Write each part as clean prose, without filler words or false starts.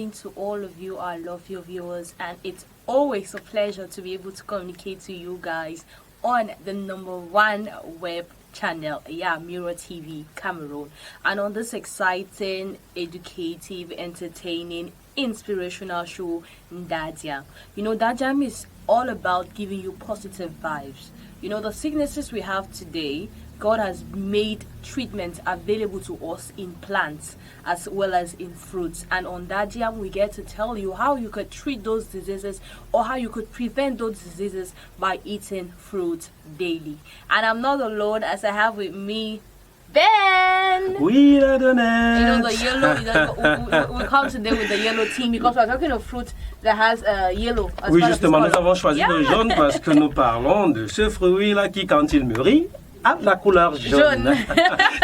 morning to all of you, our lovely viewers, and it's always a pleasure to be able to communicate to you guys on the #1 web channel, Mirror TV Cameroon, and on this exciting, educative, entertaining, inspirational show, Ndadiam. Ndadiam is all about giving you positive vibes. The sicknesses we have today, God has made treatments available to us in plants as well as in fruits. And on Ndadiam, we get to tell you how you could treat those diseases or how you could prevent those diseases by eating fruit daily. And I'm not alone, as I have with me Ben. Oui, la donnette. The yellow. We come today with the yellow team because we're talking of fruit that has yellow. Oui, justement, nous avons choisi le jaune parce que nous parlons de ce fruit-là qui, quand il mûrit, a la couleur jaune.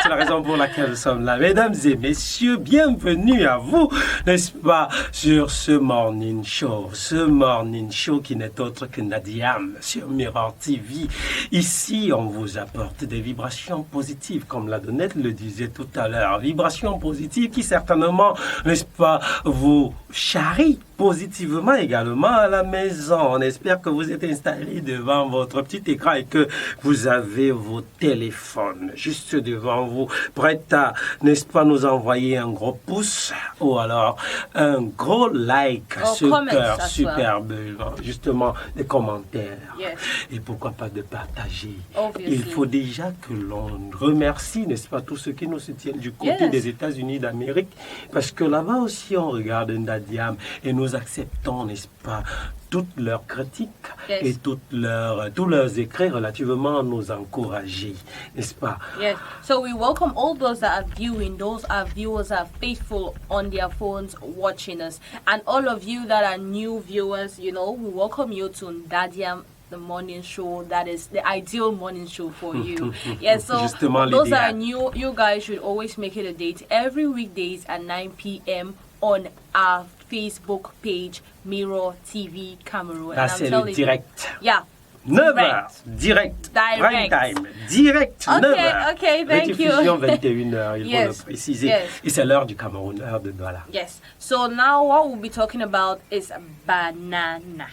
C'est la raison pour laquelle nous sommes là. Mesdames et messieurs, bienvenue à vous, n'est-ce pas, sur ce morning show. Ce morning show qui n'est autre que Ndadiam sur Mirror TV. Ici, on vous apporte des vibrations positives, comme la Donnette le disait tout à l'heure. Vibrations positives qui certainement, n'est-ce pas, vous charrient positivement également à la maison. On espère que vous êtes installés devant votre petit écran et que vous avez vos téléphones juste devant vous, prêts à, n'est-ce pas, nous envoyer un gros pouce ou alors un gros like à ce cœur superbe, justement, des commentaires. Yes. Et pourquoi pas de partager. Obviously. Il faut déjà que l'on remercie, n'est-ce pas, tous ceux qui nous soutiennent du côté des États-Unis d'Amérique, parce que là-bas aussi on regarde Ndadiam et nous acceptons, n'est-ce pas, toutes leurs critiques et tous leurs écrits relativement à nous encourager, n'est-ce pas? Yes. So we welcome all those that are viewing, those are viewers that are faithful on their phones watching us, and all of you that are new viewers, we welcome you to Ndadiam, the morning show that is the ideal morning show for you. So those that are new, you guys should always make it a date every weekdays at 9 p.m. on our Facebook page, Mirror TV Cameroon. Là, c'est le direct. Yeah. 9h, direct. Prime time, direct, 9h. Okay, thank you. Rediffusion 21h, il faut le préciser. Yes. Et c'est l'heure du Cameroun, heure de Douala. Yes. So now what we'll be talking about is banana.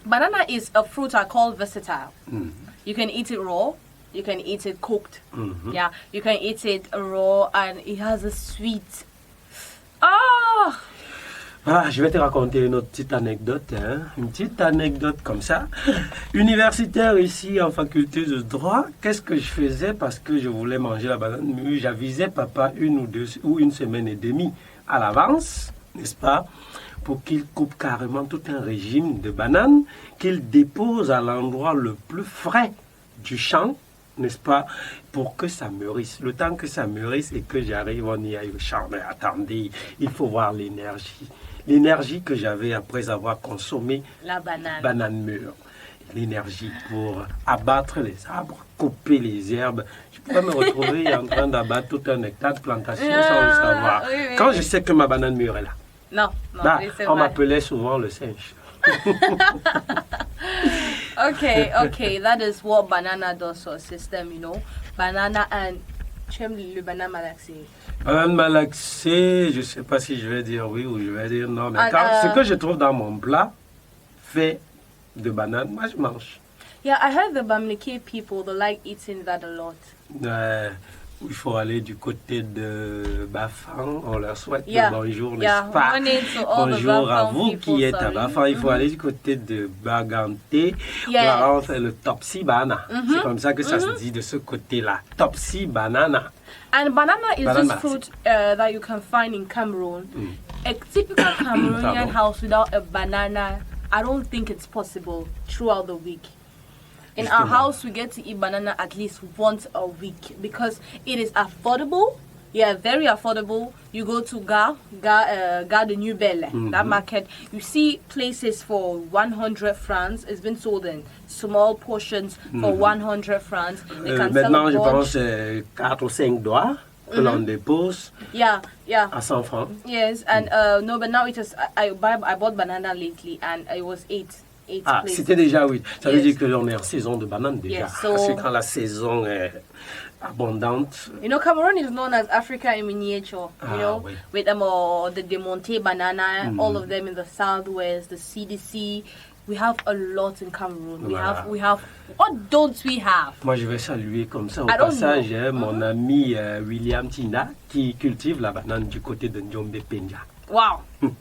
Banana is a fruit I call versatile. You can eat it raw. You can eat it cooked. Yeah, you can eat it raw, and it has a sweet. Je vais te raconter une autre petite anecdote, une petite anecdote comme ça. Universitaire ici en faculté de droit, qu'est-ce que je faisais parce que je voulais manger la banane? J'avisais papa une semaine et demie à l'avance, n'est-ce pas, pour qu'il coupe carrément tout un régime de bananes qu'il dépose à l'endroit le plus frais du champ, n'est-ce pas, pour que ça mûrisse. Le temps que ça mûrisse et que j'arrive, on y aille au champ. Mais attendez, il faut voir l'énergie. L'énergie que j'avais après avoir consommé la banane mûre. L'énergie pour abattre les arbres, couper les herbes. Je pourrais me retrouver en train d'abattre tout un hectare de plantation sans le savoir. Quand je sais que ma banane mûre est là. Non, on m'appelait souvent le singe. Okay, that is what banana does for a system, Banana and le banana malaxé. Banane malaxée, je ne sais pas si je vais dire oui ou je vais dire non, mais ce que je trouve dans mon plat fait de banane, moi je mange. Yeah, I heard the Bamileke people, they like eating that a lot. Il faut aller du côté de Bafang, on leur souhaite le bonjour, n'est-ce pas? Bonjour à vous qui êtes à Bafang, il faut aller du côté de Baganté, là on fait le Topsy Banana, c'est comme ça que ça se dit de ce côté-là, Topsy Banana. And banana is this fruit that you can find in Cameroon. A typical Cameroonian house without a banana, I don't think it's possible throughout the week. In our house, we get to eat banana at least once a week because it is affordable. Yeah, very affordable. You go to Gare de Nouvelle, that market. You see places for 100 francs. It's been sold in small portions for 100 francs. Maintenant, je pense 4 ou 5 doigts que l'on dépose. Yeah. À 100 francs. Yes, and no, but now it is. I bought banana lately, and it was 8. 8 Ah, places. c'était déjà 8. Ça veut Yes. dire qu'on est en saison de bananes déjà. Yes, so- Parce que quand la saison est abondante, You know, Cameroon is known as Africa in miniature. Ah, You know, oui. with the Demonte banana, all of them in the southwest, the CDC. We have a lot in Cameroon. Voilà. We have. What don't we have? moi je vais saluer comme ça au I don't passage know. mon ami William Tina qui cultive la banane du côté de Njombe Penja. Wow. Wow.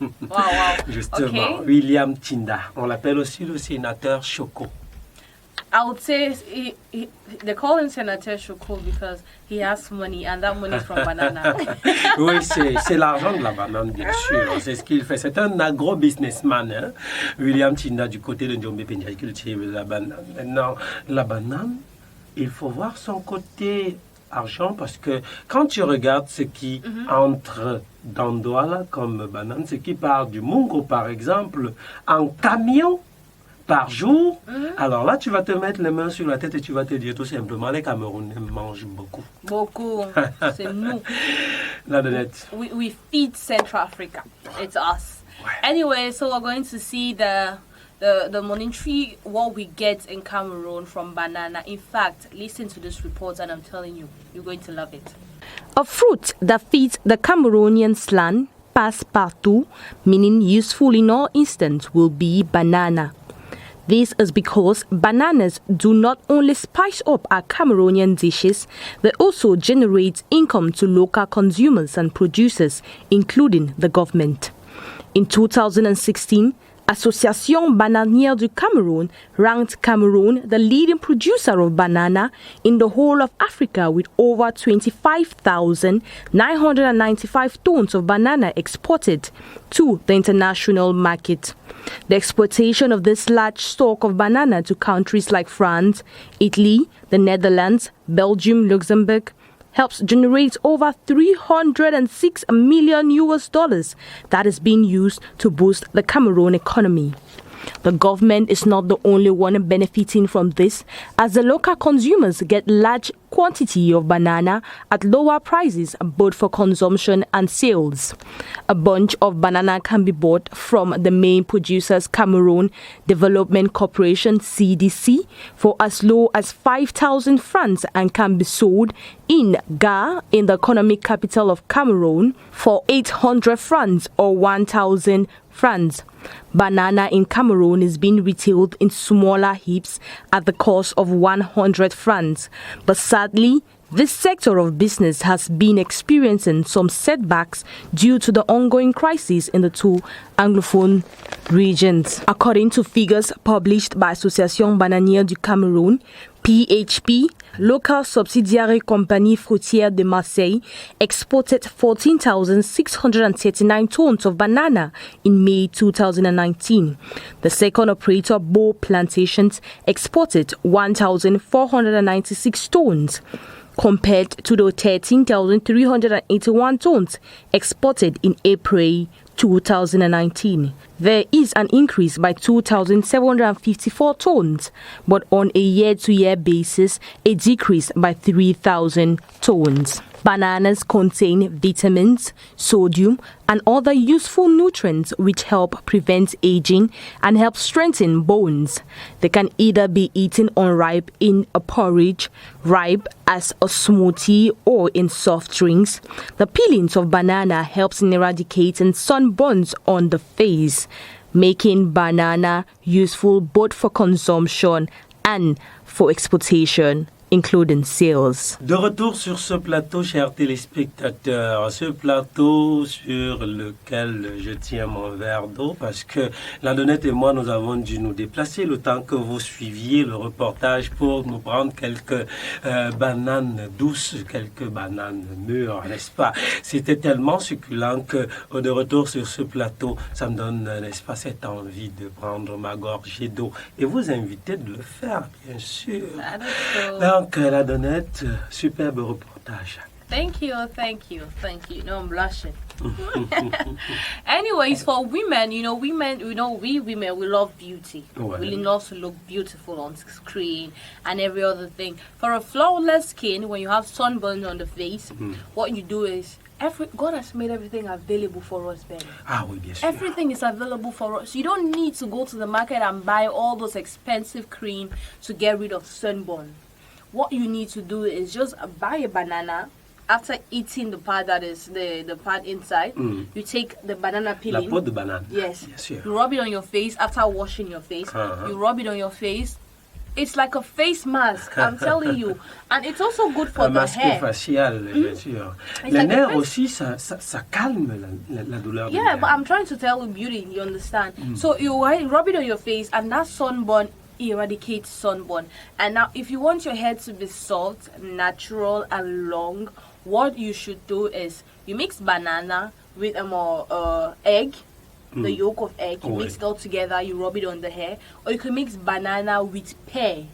Justement, Okay. William Tinda. On l'appelle aussi le sénateur Choco. I would say they call him Senator Shoko because he has money and that money is from banana. Oui, c'est l'argent de la banane, bien sûr. C'est ce qu'il fait. C'est un agro-businessman. Hein? William Tinda, du côté de Njombe Penja, il cultive la banane. Maintenant, la banane, il faut voir son côté argent parce que quand tu regardes ce qui entre dans Douala comme banane, ce qui part du Mungo, par exemple, en camion, par jour, alors là, tu vas te mettre les mains sur la tête et tu vas te dire tout simplement, les Camerounais mangent beaucoup. Beaucoup. C'est nous. La Donnette. We feed Central Africa. It's us. Anyway, so we're going to see the monetary what we get in Cameroon from banana. In fact, listen to this report and I'm telling you, you're going to love it. A fruit that fits the Cameroonian slang passe-partout, meaning useful in all instances, will be banana. This is because bananas do not only spice up our Cameroonian dishes, they also generate income to local consumers and producers, including the government. In 2016, Association Bananière du Cameroun ranked Cameroon the leading producer of banana in the whole of Africa with over 25,995 tons of banana exported to the international market. The exportation of this large stock of banana to countries like France, Italy, the Netherlands, Belgium, Luxembourg helps generate over $306 million that is being used to boost the Cameroon economy. The government is not the only one benefiting from this, as the local consumers get large quantity of banana at lower prices both for consumption and sales. A bunch of banana can be bought from the main producers Cameroon Development Corporation CDC for as low as 5,000 francs and can be sold in Ga, in the economic capital of Cameroon, for 800 francs or 1,000 francs. Banana in Cameroon is being retailed in smaller heaps at the cost of 100 francs. But sadly, this sector of business has been experiencing some setbacks due to the ongoing crisis in the two Anglophone regions. According to figures published by Association Bananière du Cameroun, PHP, local subsidiary company Fruitière de Marseille, exported 14,639 tons of banana in May 2019. The second operator, Beau Plantations, exported 1,496 tons, compared to the 13,381 tons exported in April 2019. There is an increase by 2,754 tons, but on a year-to-year basis, a decrease by 3,000 tons. Bananas contain vitamins, sodium, and other useful nutrients which help prevent aging and help strengthen bones. They can either be eaten unripe in a porridge, ripe as a smoothie, or in soft drinks. The peelings of banana helps in eradicating sunburns on the face, making banana useful both for consumption and for exportation, including sales. De retour sur ce plateau, chers téléspectateurs, ce plateau sur lequel je tiens mon verre d'eau parce que la Donnette et moi, nous avons dû nous déplacer le temps que vous suiviez le reportage pour nous prendre quelques bananes douces, quelques bananes mûres, n'est-ce pas? C'était tellement succulent que de retour sur ce plateau, ça me donne, n'est-ce pas, cette envie de prendre ma gorgée d'eau et vous inviter de le faire, bien sûr. Donc, la Donnette, superbe reportage. Thank you. No, I'm blushing. Anyways, for women, we women, we love beauty. Ouais. We love to look beautiful on screen and every other thing. For a flawless skin, when you have sunburn on the face, what you do is God has made everything available for us, Ben. Ah oui, bien sûr. Everything is available for us. You don't need to go to the market and buy all those expensive cream to get rid of sunburn. What you need to do is just buy a banana. After eating the part that is the part inside, you take the banana La peeling. peau de banane. Yes. Bien sûr. You rub it on your face after washing your face. Uh-huh. You rub it on your face. It's like a face mask, I'm telling you. And it's also good for Un the masque hair. facial, bien sûr. It's Les like a nerfs face- aussi, ça calme la douleur. Yeah, des but nerfs. I'm trying to tell you beauty, you understand? So you rub it on your face and that sunburn eradicates sunburn. And now if you want your hair to be soft, natural and long, what you should do is you mix banana with egg, the yolk of egg, you mix it all together, you rub it on the hair. Or you can mix banana with pear.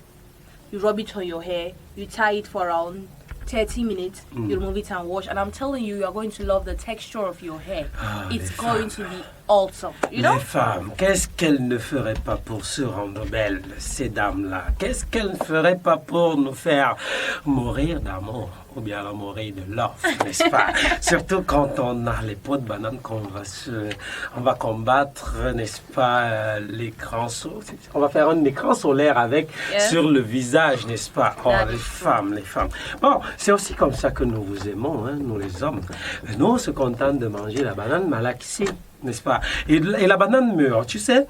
You rub it on your hair, you tie it for around 30 minutes, you remove it and wash. And I'm telling you, you're going to love the texture of your hair. It's les going to be awesome. You know? Les femmes, qu'est-ce qu'elles ne feraient pas pour se rendre belles, ces dames-là? Qu'est-ce qu'elles ne feraient pas pour nous faire mourir d'amour? Ou bien alors mourir de l'offre, n'est-ce pas? Surtout quand on a les peaux de banane on va combattre, n'est-ce pas, l'écran on va faire un écran solaire avec sur le visage, n'est-ce pas? Oh, les femmes. Bon, c'est aussi comme ça que nous vous aimons, hein, nous les hommes. Nous, on se contente de manger la banane malaxée, n'est-ce pas? Et la banane mûre, tu sais,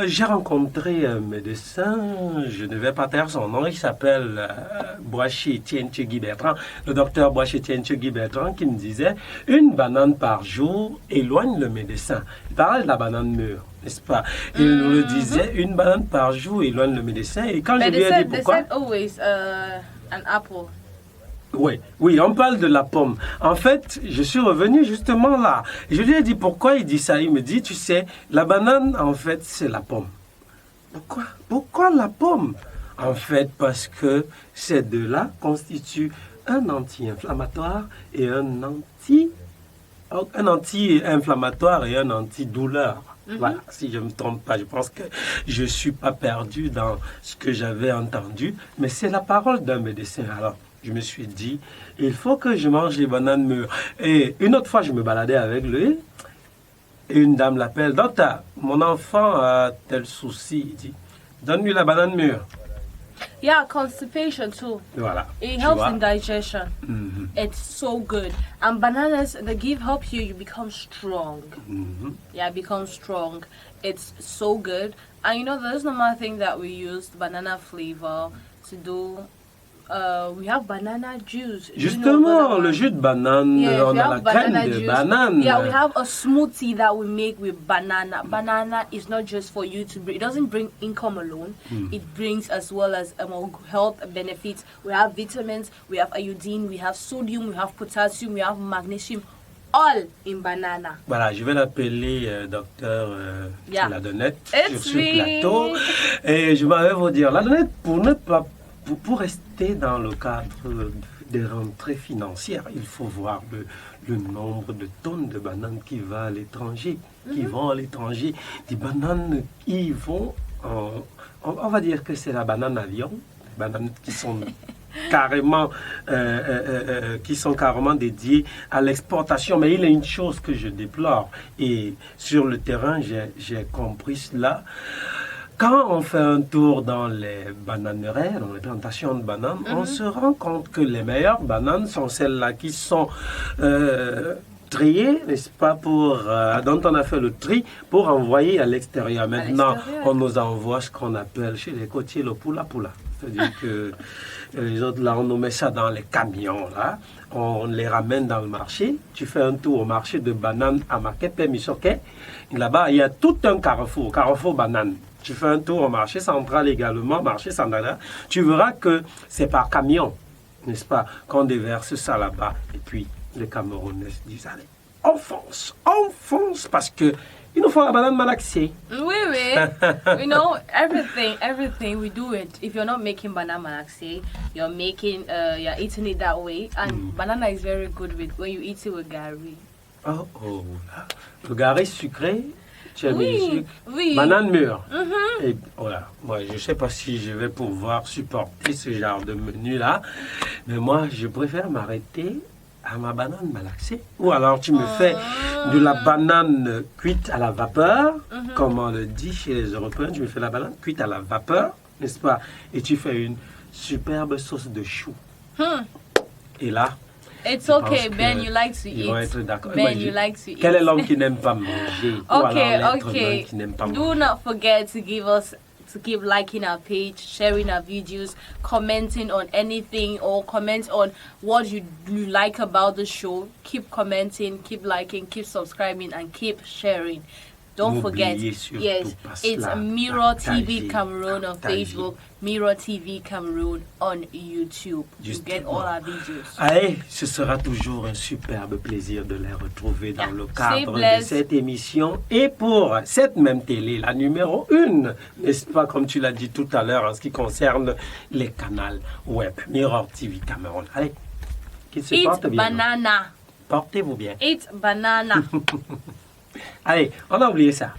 j'ai rencontré un médecin, je ne vais pas taire son nom, il s'appelle Boachi Tienchegui Bertrand, le docteur Boachi Tienchegui Bertrand, qui me disait, une banane par jour éloigne le médecin. Il parlait de la banane mûre, n'est-ce pas? Il nous le disait, une banane par jour éloigne le médecin. Et quand je lui ai dit pourquoi... They said always an apple. Oui, on parle de la pomme. En fait, je suis revenu justement là. Je lui ai dit pourquoi il dit ça. Il me dit, tu sais, la banane, en fait, c'est la pomme. Pourquoi la pomme? En fait, parce que ces deux-là constituent un anti-inflammatoire et un anti-inflammatoire et un antidouleur. Voilà, si je ne me trompe pas, je pense que je ne suis pas perdu dans ce que j'avais entendu, mais c'est la parole d'un médecin. Alors, je me suis dit, il faut que je mange les bananes mûres. Et une autre fois, je me baladais avec lui, et une dame l'appelle, docteur, mon enfant a tel souci, il dit, donne-lui la banane mûre. Yeah, constipation too. Voilà. It tu helps vois. in digestion. It's so good. And bananas, help you, you become strong. Yeah, become strong. It's so good. And you know, there's another thing that we used, banana flavor, to do. We have banana juice. Justement, le jus de banane, Yeah, on we a la have banana crème de juice. banane. Yeah, we have a smoothie that we make with banana. Banana is not just for you to bring. It doesn't bring income alone. It brings as well as health benefits. We have vitamins, we have iodine, we have sodium, we have potassium, we have magnesium. All in banana. Voilà, je vais l'appeler docteur Ladonnette It's sur ce me. plateau. Et je m'avais vous dire, Ladonnette, pour rester dans le cadre des rentrées financières, il faut voir le nombre de tonnes de bananes qui vont à l'étranger. Des bananes qui vont on va dire que c'est la banane avion, des bananes qui sont carrément dédiées à l'exportation. Mais il y a une chose que je déplore, et sur le terrain j'ai compris cela. Quand on fait un tour dans les bananeraies, dans les plantations de bananes, on se rend compte que les meilleures bananes sont celles-là qui sont triées, n'est-ce pas, dont on a fait le tri pour envoyer à l'extérieur. Maintenant, on nous envoie ce qu'on appelle chez les côtiers le poula-poula. C'est-à-dire que les autres, là, on nous met ça dans les camions, là. On les ramène dans le marché. Tu fais un tour au marché de bananes à Makepe, Misoke. Là-bas, il y a tout un carrefour banane. Tu fais un tour au marché central également, marché Sandana. Tu verras que c'est par camion, n'est-ce pas, qu'on déverse ça là-bas. Et puis, les Camerounais disent, allez, on fonce, parce que il nous faut la banane malaxée. Oui. You know, everything we do it. If you're not making banana malaxé, you're eating it that way. And banana is very good when you eat it with gari. Oh, le gari sucré. Oui. Banane mûre. Et voilà, moi je ne sais pas si je vais pouvoir supporter ce genre de menu là, mais moi je préfère m'arrêter à ma banane malaxée. Ou alors tu me fais de la banane cuite à la vapeur, comme on le dit chez les Européens. Tu me fais la banane cuite à la vapeur, n'est-ce pas? Et tu fais une superbe sauce de chou. Et là, It's je okay, pense Ben, que you like to ils vont eat. être d'accord. Ben, Moi, you like to eat. Quel est l'homme qui n'aime pas manger? Ou alors Okay, l'être okay. humain qui n'aime pas Do manger? not forget to keep liking our page, sharing our videos, commenting on anything or comment on what you like about the show. Keep commenting, keep liking, keep subscribing and keep sharing. Don't forget, N'oubliez surtout yes, pas it's cela. Mirror TV Partagez, Cameroon on partagez. Facebook, Mirror TV Cameroon on YouTube. You get all Justement. our videos. Allez, ce sera toujours un superbe plaisir de les retrouver dans Yeah. le Stay cadre de blessed. cette émission et pour cette même télé, la numéro 1, n'est-ce pas, comme tu l'as dit tout à l'heure en ce qui concerne les canaux web, Mirror TV Cameroun. Allez, qu'il se Eat porte bien. banana. Portez-vous bien. Eat banana. Allez, on a oublié ça.